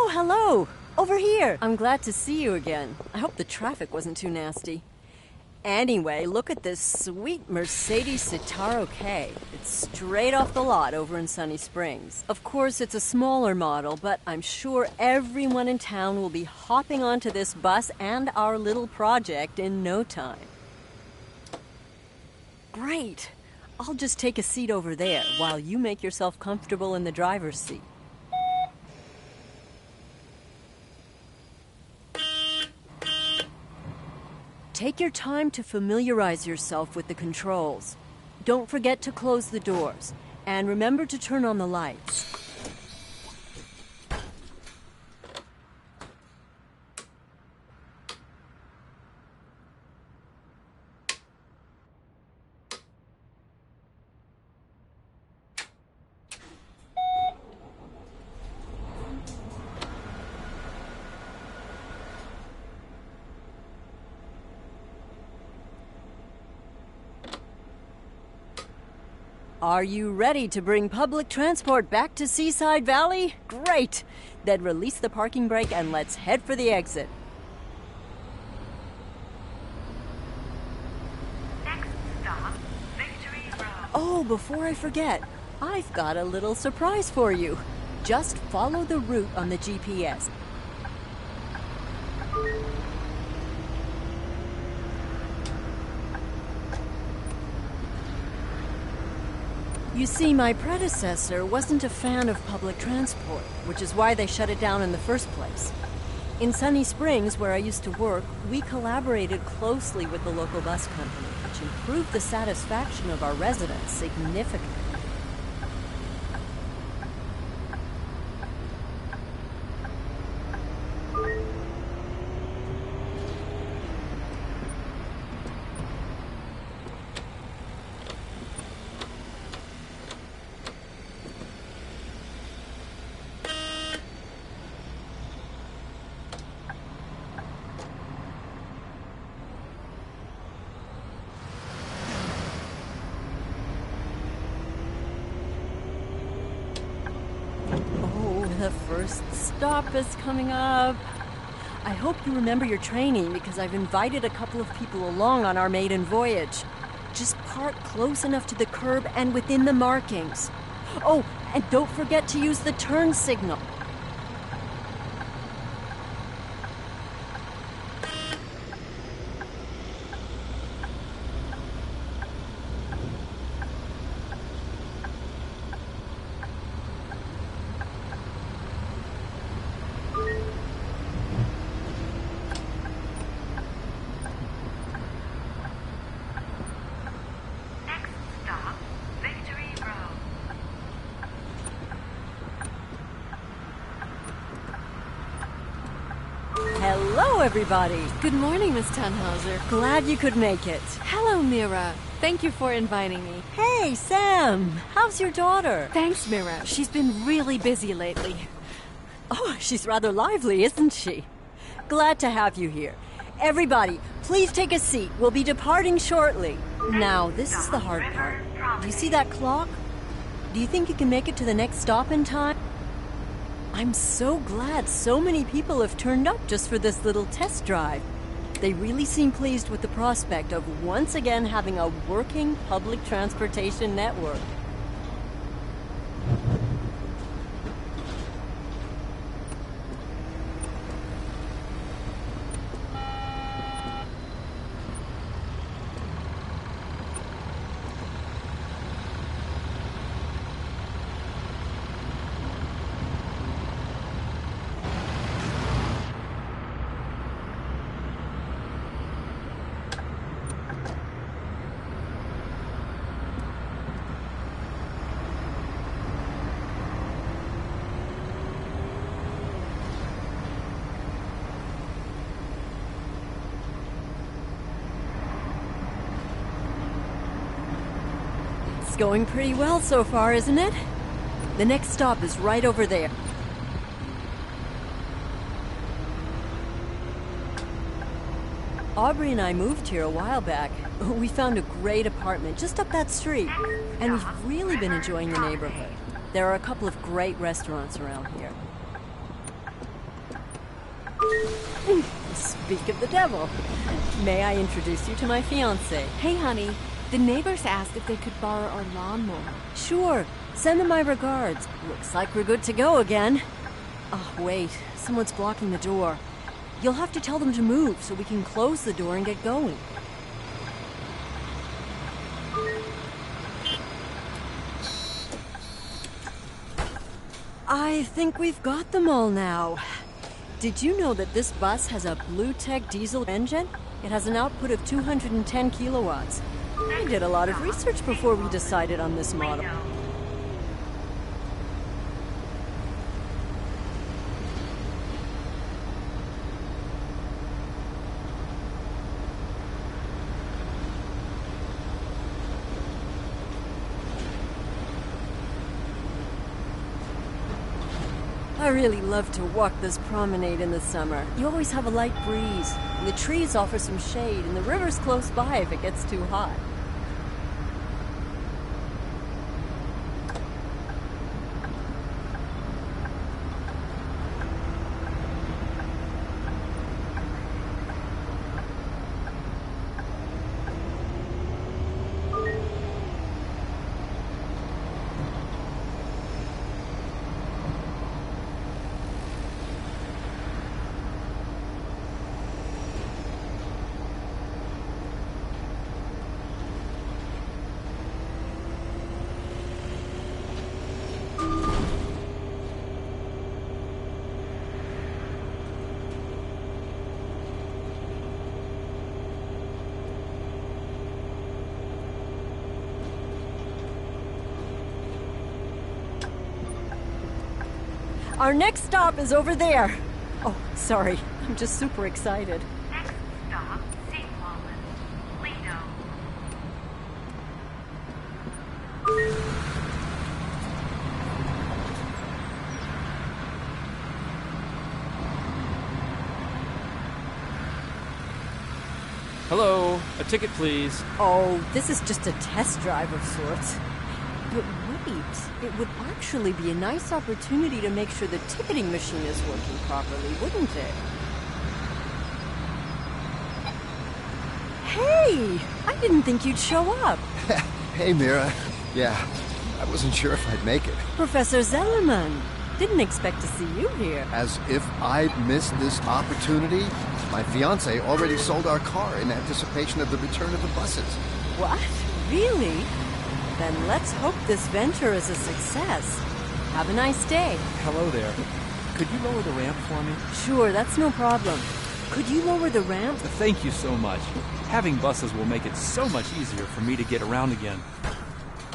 Oh, hello! Over here! I'm glad to see you again. I hope the traffic wasn't too nasty. Anyway, look at this sweet Mercedes Citaro K. It's straight off the lot over in Sunny Springs. Of course, it's a smaller model, but I'm sure everyone in town will be hopping onto this bus and our little project in no time. Great! I'll just take a seat over there while you make yourself comfortable in the driver's seat. Take your time to familiarize yourself with the controls. Don't forget to close the doors, and remember to turn on the lights. Are you ready to bring public transport back to Seaside Valley? Great! Then release the parking brake and let's head for the exit. Next stop, Victory Road. Oh, before I forget, I've got a little surprise for you. Just follow the route on the GPS. You see, my predecessor wasn't a fan of public transport, which is why they shut it down in the first place. In Sunny Springs, where I used to work, we collaborated closely with the local bus company, which improved the satisfaction of our residents significantly. The first stop is coming up. I hope you remember your training because I've invited a couple of people along on our maiden voyage. Just park close enough to the curb and within the markings. Oh, and don't forget to use the turn signal. Hello, everybody. Good morning, Miss Tannhauser. Glad you could make it. Hello, Mira. Thank you for inviting me. Hey, Sam. How's your daughter? Thanks, Mira. She's been really busy lately. Oh, she's rather lively, isn't she? Glad to have you here. Everybody, please take a seat. We'll be departing shortly. Now, this is the hard part. Do you see that clock? Do you think you can make it to the next stop in time? I'm so glad so many people have turned up just for this little test drive. They really seem pleased with the prospect of once again having a working public transportation network. It's going pretty well so far, isn't it? The next stop is right over there. Aubrey and I moved here a while back. We found a great apartment just up that street, and we've really been enjoying the neighborhood. There are a couple of great restaurants around here. Speak of the devil. May I introduce you to my fiancé? Hey, honey. The neighbors asked if they could borrow our lawnmower. Sure. Send them my regards. Looks like we're good to go again. Oh, wait. Someone's blocking the door. You'll have to tell them to move so we can close the door and get going. I think we've got them all now. Did you know that this bus has a Blue Tech diesel engine? It has an output of 210 kilowatts. I did a lot of research before we decided on this model. I really love to walk this promenade in the summer. You always have a light breeze, and the trees offer some shade, and the river's close by if it gets too hot. Our next stop is over there. Oh, sorry. I'm just super excited. Next stop, St. Lido. Hello, a ticket please. Oh, this is just a test drive of sorts. But wait, it would actually be a nice opportunity to make sure the ticketing machine is working properly, wouldn't it? Hey! I didn't think you'd show up. Hey, Mira. Yeah, I wasn't sure if I'd make it. Professor Zellerman. Didn't expect to see you here. As if I'd missed this opportunity? My fiancé already sold our car in anticipation of the return of the buses. What? Really? Then let's hope this venture is a success. Have a nice day. Hello there. Could you lower the ramp for me? Sure, that's no problem. Could you lower the ramp? Thank you so much. Having buses will make it so much easier for me to get around again.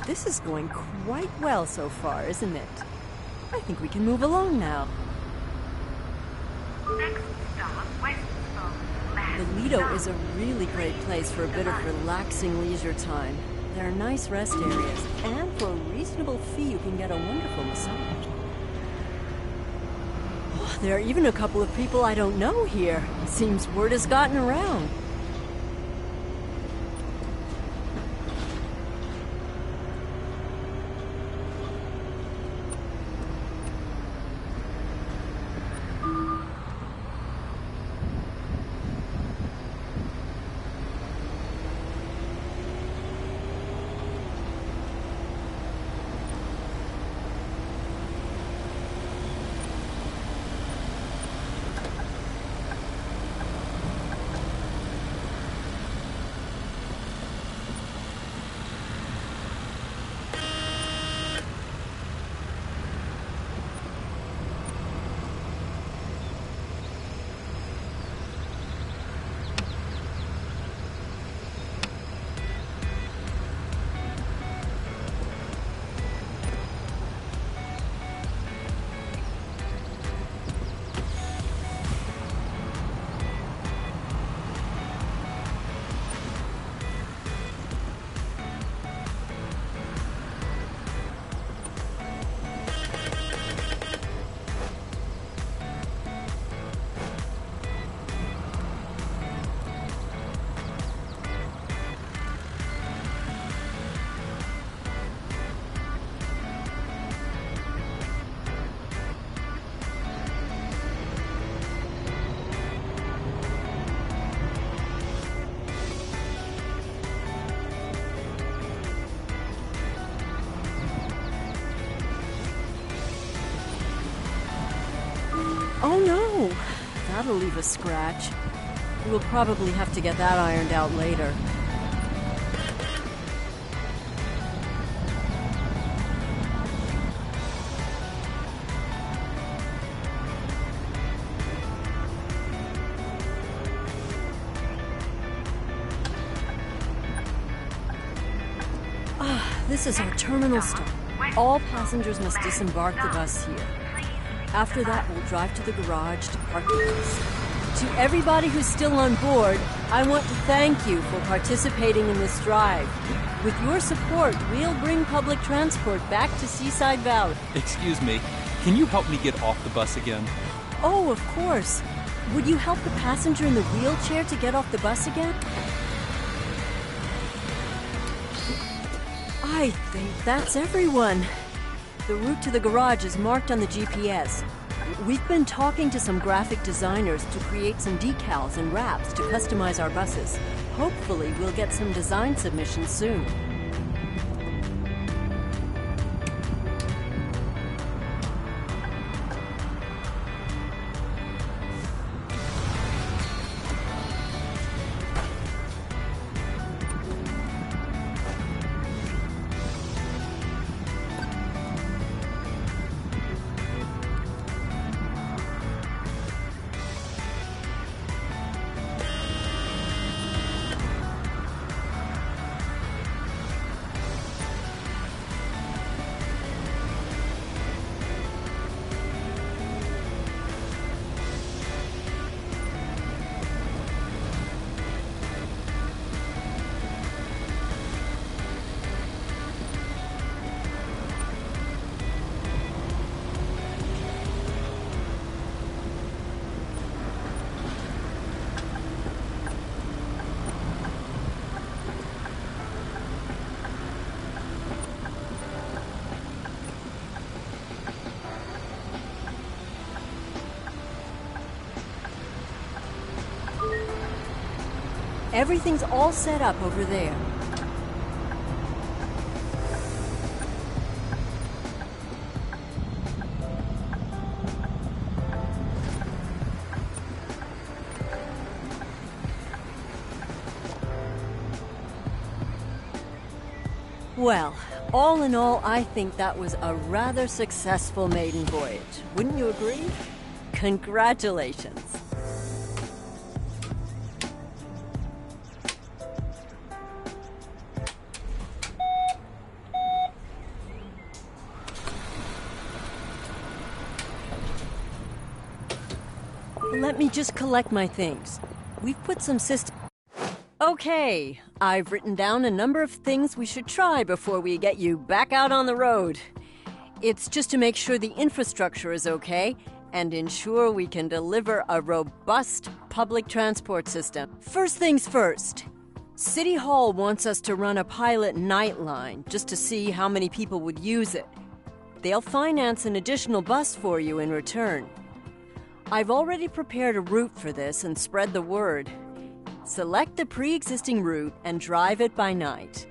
This is going quite well so far, isn't it? I think we can move along now. Next stop, Westville. The Lido is a really great place for a bit of relaxing leisure time. There are nice rest areas, and for a reasonable fee you can get a wonderful massage. Oh, there are even a couple of people I don't know here. Seems word has gotten around. Oh no! That'll leave a scratch. We'll probably have to get that ironed out later. This is our terminal stop. All passengers must disembark the bus here. After that, we'll drive to the garage to park the bus. To everybody who's still on board, I want to thank you for participating in this drive. With your support, we'll bring public transport back to Seaside Valley. Excuse me, can you help me get off the bus again? Oh, of course. Would you help the passenger in the wheelchair to get off the bus again? I think that's everyone. The route to the garage is marked on the GPS. We've been talking to some graphic designers to create some decals and wraps to customize our buses. Hopefully, we'll get some design submissions soon. Everything's all set up over there. Well, all in all, I think that was a rather successful maiden voyage. Wouldn't you agree? Congratulations. Let me just collect my things. We've put some systems... Okay, I've written down a number of things we should try before we get you back out on the road. It's just to make sure the infrastructure is okay and ensure we can deliver a robust public transport system. First things first. City Hall wants us to run a pilot night line just to see how many people would use it. They'll finance an additional bus for you in return. I've already prepared a route for this and spread the word. Select the pre-existing route and drive it by night.